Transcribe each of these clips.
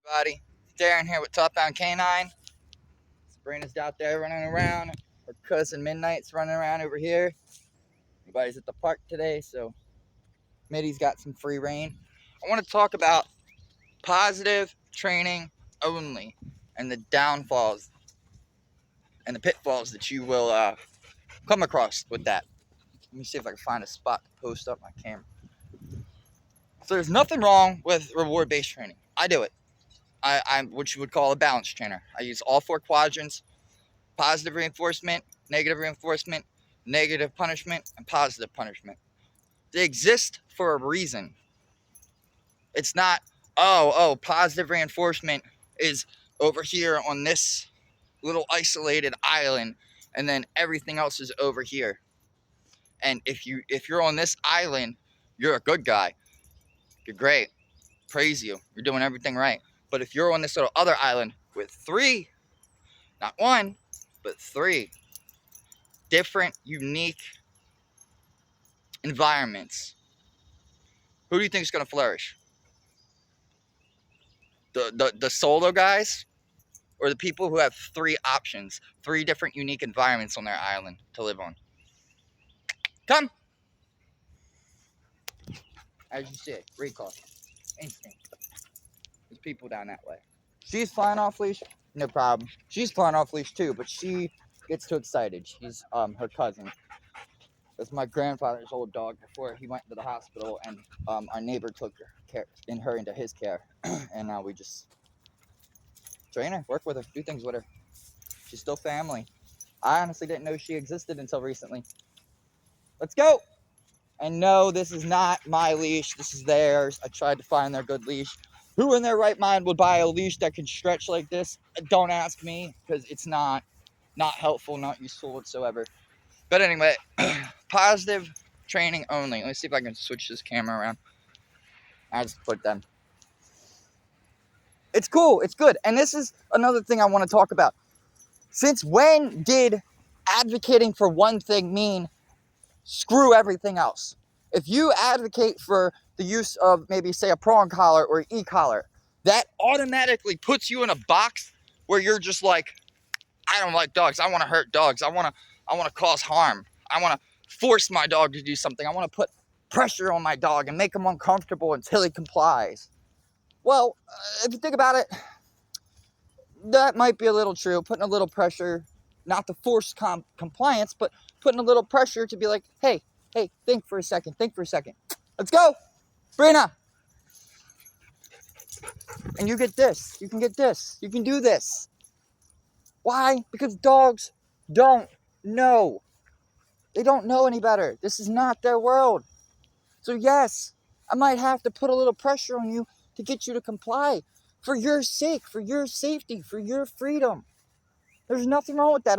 Everybody, Darren here with Top Down Canine. Sabrina's out there running around. Her cousin Midnight's running around over here. Everybody's at the park today, so Mitty's got some free reign. I want to talk about positive training only and the downfalls and the pitfalls that you will come across with that. Let me see if I can find a spot to post up my camera. So there's nothing wrong with reward-based training. I do it. I'm what you would call a balance trainer. I use all four quadrants: positive reinforcement, negative punishment, and positive punishment. They exist for a reason. It's not, positive reinforcement is over here on this little isolated island, and then everything else is over here. And if you're on this island, you're a good guy. You're great. Praise you. You're doing everything right. But if you're on this little other island with three, not one, but three different, unique environments, who do you think is going to flourish? The solo guys, or the people who have three options, three different unique environments on their island to live on? Come. As you see it, recall, instinct. There's people down that way. She's flying off leash, no problem. She's flying off leash too, but she gets too excited. She's her cousin. That's my grandfather's old dog before he went to the hospital, and our neighbor took her into his care, and now we just train her, work with her, do things with her. She's still family. I honestly didn't know she existed until recently. Let's go. And no, this is not my leash. This is theirs. I tried to find their good leash. Who in their right mind would buy a leash that can stretch like this? Don't ask me, because it's not helpful, not useful whatsoever. But anyway, positive training only. Let me see if I can switch this camera around. I just put them. It's cool. It's good. And this is another thing I want to talk about. Since when did advocating for one thing mean screw everything else? If you advocate for the use of maybe, say, a prong collar or e-collar, that automatically puts you in a box where you're just like, I don't like dogs. I want to hurt dogs. I want to cause harm. I want to force my dog to do something. I want to put pressure on my dog and make him uncomfortable until he complies. Well, if you think about it, that might be a little true. Putting a little pressure, not to force compliance, but putting a little pressure to be like, hey, think for a second. Let's go, Brina. And you get this. You can get this. You can do this. Why? Because dogs don't know. They don't know any better. This is not their world. So yes, I might have to put a little pressure on you to get you to comply. For your sake, for your safety, for your freedom. There's nothing wrong with that.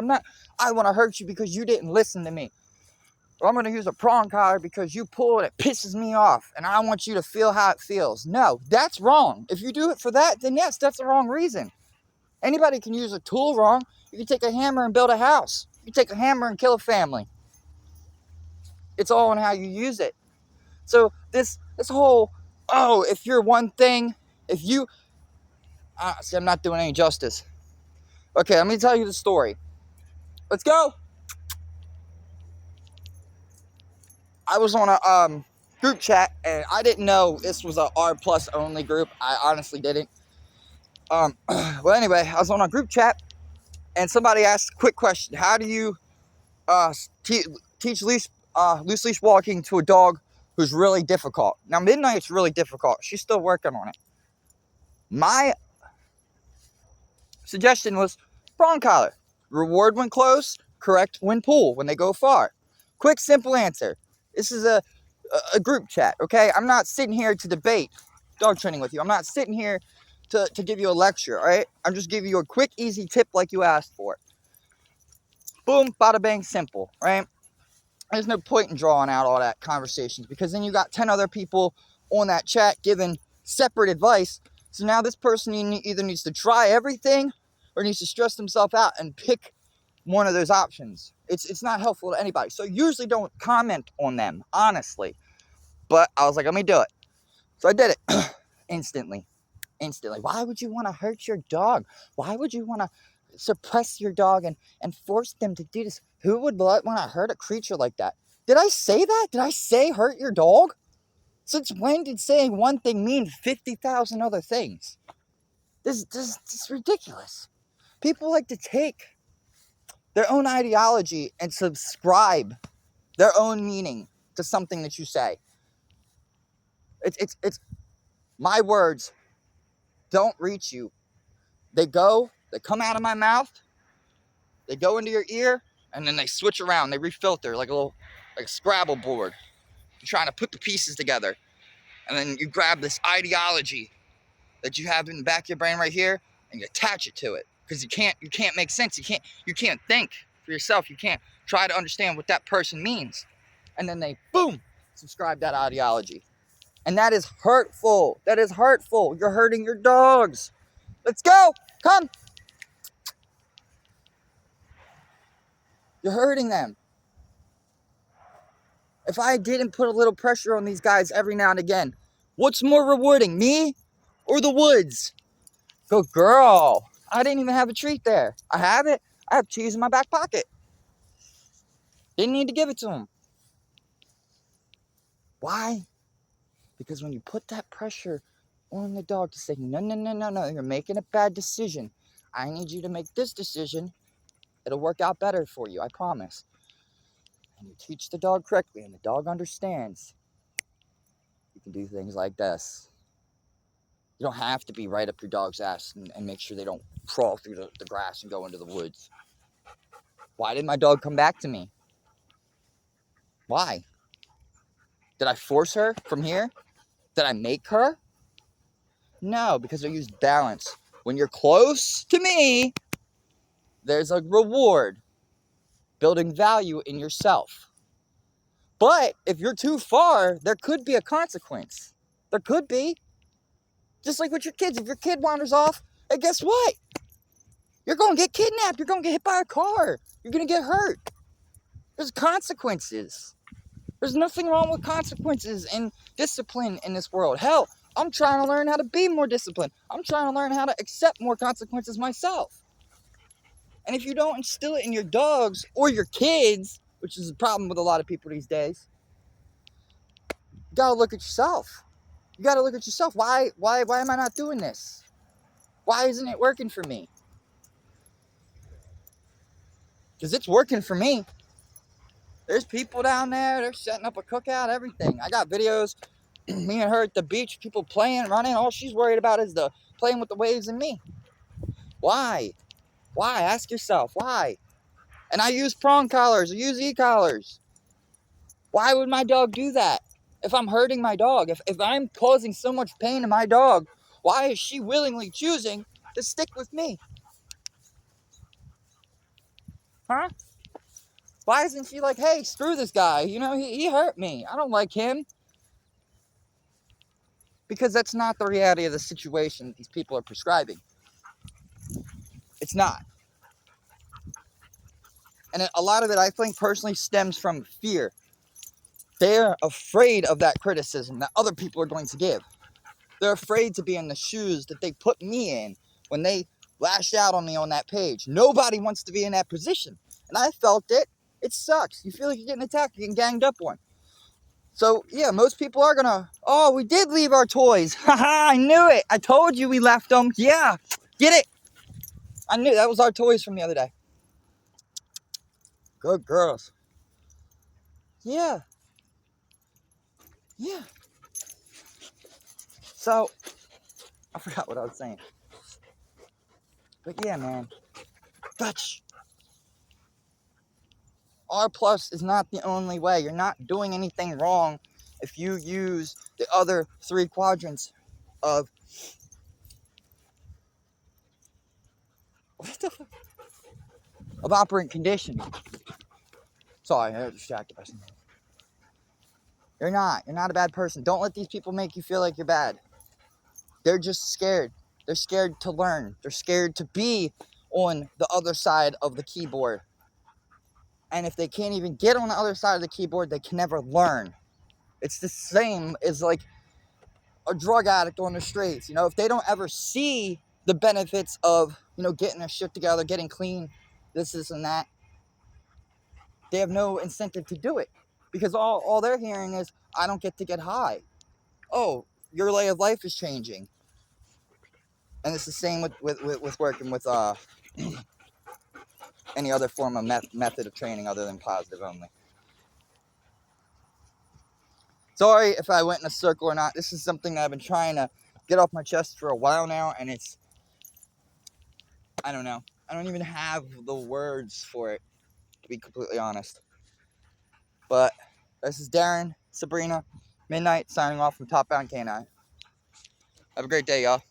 I want to hurt you because you didn't listen to me. Or I'm going to use a prong collar because you pull and it pisses me off. And I want you to feel how it feels. No, that's wrong. If you do it for that, then yes, that's the wrong reason. Anybody can use a tool wrong. You can take a hammer and build a house. You can take a hammer and kill a family. It's all on how you use it. So this whole, if you're one thing, if you... see, I'm not doing any justice. Okay, let me tell you the story. Let's go. I was on a group chat, and I didn't know this was a R+ only group. I honestly didn't. Well, anyway, I was on a group chat, and somebody asked a quick question. How do you teach loose leash walking to a dog who's really difficult? Now, Midnight's really difficult. She's still working on it. My suggestion was prong collar. Reward when close, correct when pull, when they go far. Quick, simple answer. This is a group chat, okay? I'm not sitting here to debate dog training with you. I'm not sitting here to give you a lecture, all right? I'm just giving you a quick, easy tip like you asked for. Boom, bada bang, simple, right? There's no point in drawing out all that conversations, because then you got 10 other people on that chat giving separate advice. So now this person either needs to try everything or needs to stress themselves out and pick one of those options. It's not helpful to anybody. So usually don't comment on them, honestly. But I was like, let me do it. So I did it instantly. instantly. Why would you want to hurt your dog? Why would you want to suppress your dog and force them to do this? Who would want to hurt a creature like that? Did I say that? Did I say hurt your dog? Since when did saying one thing mean 50,000 other things? This is ridiculous. People like to take their own ideology and subscribe their own meaning to something that you say. It's my words don't reach you. They come out of my mouth, they go into your ear, and then they switch around, they refilter like a Scrabble board. You're trying to put the pieces together, and then you grab this ideology that you have in the back of your brain right here, and you attach it to it. Because you can't make sense. You can't think for yourself. You can't try to understand what that person means. And then they, boom, subscribe that ideology. And that is hurtful. That is hurtful. You're hurting your dogs. Let's go. Come. You're hurting them. If I didn't put a little pressure on these guys every now and again, what's more rewarding, me or the woods? Good girl. I didn't even have a treat there. I have it. I have cheese in my back pocket. Didn't need to give it to him. Why? Because when you put that pressure on the dog to say, no, you're making a bad decision. I need you to make this decision. It'll work out better for you, I promise. And you teach the dog correctly, and the dog understands. You can do things like this. You don't have to be right up your dog's ass and make sure they don't crawl through the grass and go into the woods. Why did my dog come back to me? Why? Did I force her from here? Did I make her? No, because I used balance. When you're close to me, there's a reward. Building value in yourself. But if you're too far, there could be a consequence. There could be. Just like with your kids. If your kid wanders off, hey, guess what? You're going to get kidnapped. You're going to get hit by a car. You're going to get hurt. There's consequences. There's nothing wrong with consequences and discipline in this world. Hell, I'm trying to learn how to be more disciplined. I'm trying to learn how to accept more consequences myself. And if you don't instill it in your dogs or your kids, which is a problem with a lot of people these days, you gotta look at yourself. You gotta look at yourself. Why am I not doing this? Why isn't it working for me? Because it's working for me. There's people down there, they're setting up a cookout, everything. I got videos, me and her at the beach, people playing, running. All she's worried about is the playing with the waves and me. Why? Why? Ask yourself, why? And I use prong collars, I use e-collars. Why would my dog do that? If I'm hurting my dog, if I'm causing so much pain to my dog, why is she willingly choosing to stick with me? Huh? Why isn't she like, hey, screw this guy, you know, he hurt me, I don't like him? Because that's not the reality of the situation these people are prescribing. It's not. And a lot of it, I think, personally stems from fear. They're afraid of that criticism that other people are going to give. They're afraid to be in the shoes that they put me in when they lashed out on me on that page. Nobody wants to be in that position. And I felt it. It sucks. You feel like you're getting attacked, you're getting ganged up on. So, yeah, most people are going to, oh, we did leave our toys. Haha, I knew it. I told you we left them. Yeah, get it. I knew that was our toys from the other day. Good girls. Yeah. Yeah. So, I forgot what I was saying. But yeah, man. Dutch. R plus is not the only way. You're not doing anything wrong if you use the other 3 quadrants of of operant conditioning. Sorry, I got distracted by something. You're not a bad person. Don't let these people make you feel like you're bad. They're just scared. They're scared to learn. They're scared to be on the other side of the keyboard. And if they can't even get on the other side of the keyboard, they can never learn. It's the same as like a drug addict on the streets, you know, if they don't ever see the benefits of, you know, getting their shit together, getting clean, this and that, they have no incentive to do it. Because all they're hearing is, I don't get to get high. Oh, your way of life is changing. And it's the same with working with any other form of method of training other than positive only. Sorry if I went in a circle or not. This is something that I've been trying to get off my chest for a while now, and it's, I don't know. I don't even have the words for it, to be completely honest. But this is Darren, Sabrina, Midnight, signing off from Top Bound Canine. Have a great day, y'all.